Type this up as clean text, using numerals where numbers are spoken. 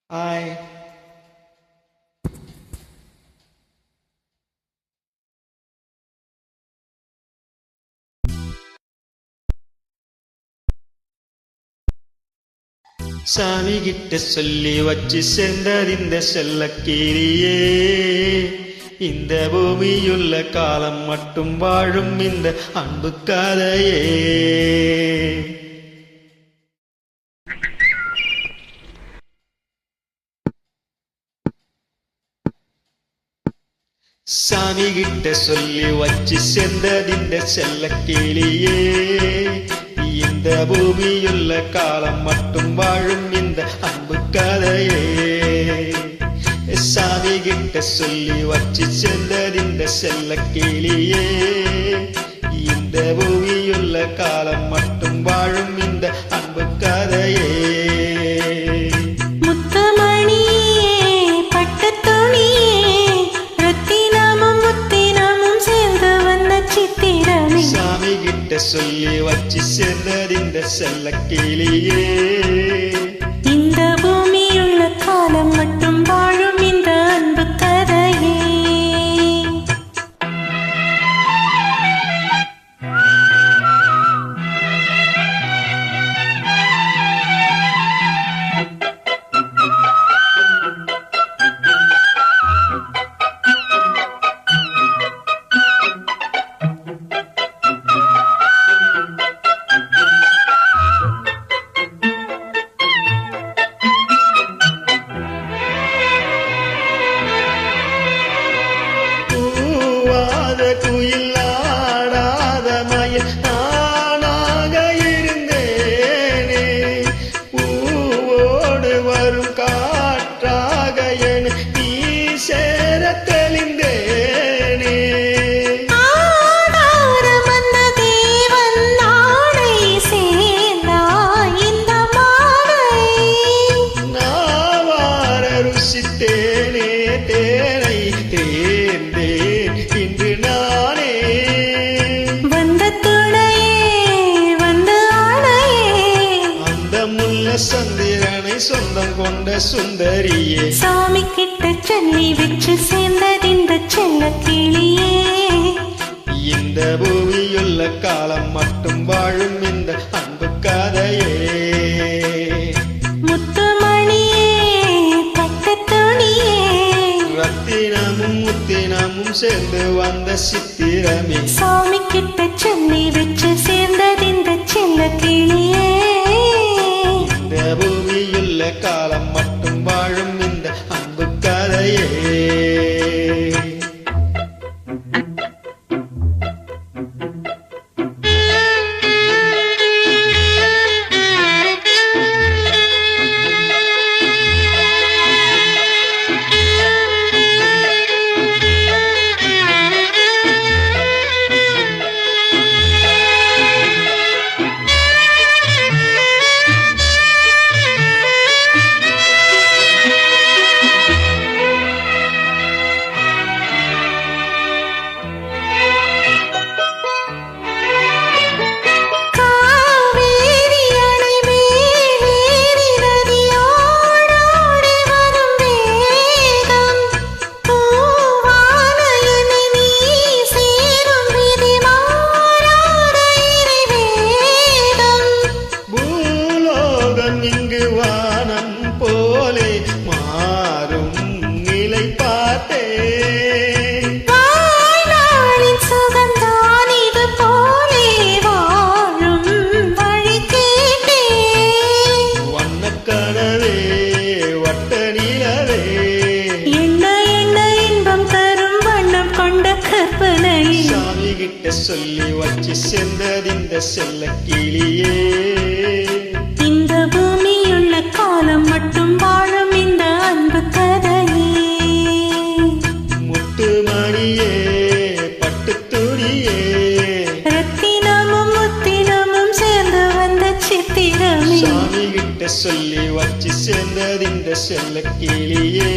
Hi. சாமி கிட்ட சொல்லி வச்சு சேர்ந்தது இந்த செல்லக்கீரியே. இந்த பூமியுள்ள காலம் மட்டும் வாழும் இந்த அன்பு கதையே. சாமி கிட்ட சொல்லி வச்சு சேர்ந்தது இந்த செல்லக்கிளியே. இந்த பூமியுள்ள காலம் மட்டும் வாழும் இந்த அன்பு கதையே. சாமி கிட்ட சொல்லி வச்சு சேர்ந்தது இந்த செல்லக்கிளியே. இந்த பூமியுள்ள காலம் மட்டும் வாழும் இந்த அன்பு கதையே. சொல்லி வச்சு சேர்ந்தது இந்த செல்லக்கிளியே. இந்த பூமியுள்ள காலம் மட்டும் வாழும் இந்த அன்பு கதையே. குயில் ஆடாத மயில் நானாக இருந்தேனே. பூவோடு வரும் காற்றாக என நீ சேர தெளிந்தேனே. நாவார ருசித்தேனே தேனை தேர்ந்தேன் இன்று நானே. சந்திரனை சொந்தம் கொண்ட சுந்தரியே. சாமி கிட்ட சொல்லி வச்சு சேர்ந்தது இந்த செல்லக்கிளியே. இந்த பூமியுள்ள காலம் மட்டும் வாழும் இந்த அன்பு கதையே. முத்துமணியே பக்கத்துணியே. ரத்தினமும் முத்தினமும் சேர்ந்து வந்த சித்திரமே. சாமி கிட்ட சொல்லி வச்சு சேர்ந்தது இந்த செல்லக்கிளியே. பூமியுள்ள காலம் மட்டும் வாழும் இந்த அன்பு கதையே. இங்கு வானம் போலே மாறும் நிலை பார்த்தே. சுகந்தான் இது போலே வாழும் வழி கேட்டே. வண்ணக்கனவே வட்ட நிலவே. என்ன என்ன இன்பம் தரும் வண்ணம் கொண்ட கற்பனை. சாமி கிட்ட சொல்லி வச்சு சேர்ந்தது இந்த செல்லக்கிளியே. இந்த பூமியுள்ள காலம் மட்டும் வாழும் இந்த அன்பு கதையே. முத்துமணியே பட்டுத்துணியே. ரத்தினமும் முத்தினமும் சேர்ந்து வந்த சித்திரமே. சாமி கிட்ட சொல்லி வச்சு சேர்ந்தது இந்த செல்லக்கிளியே.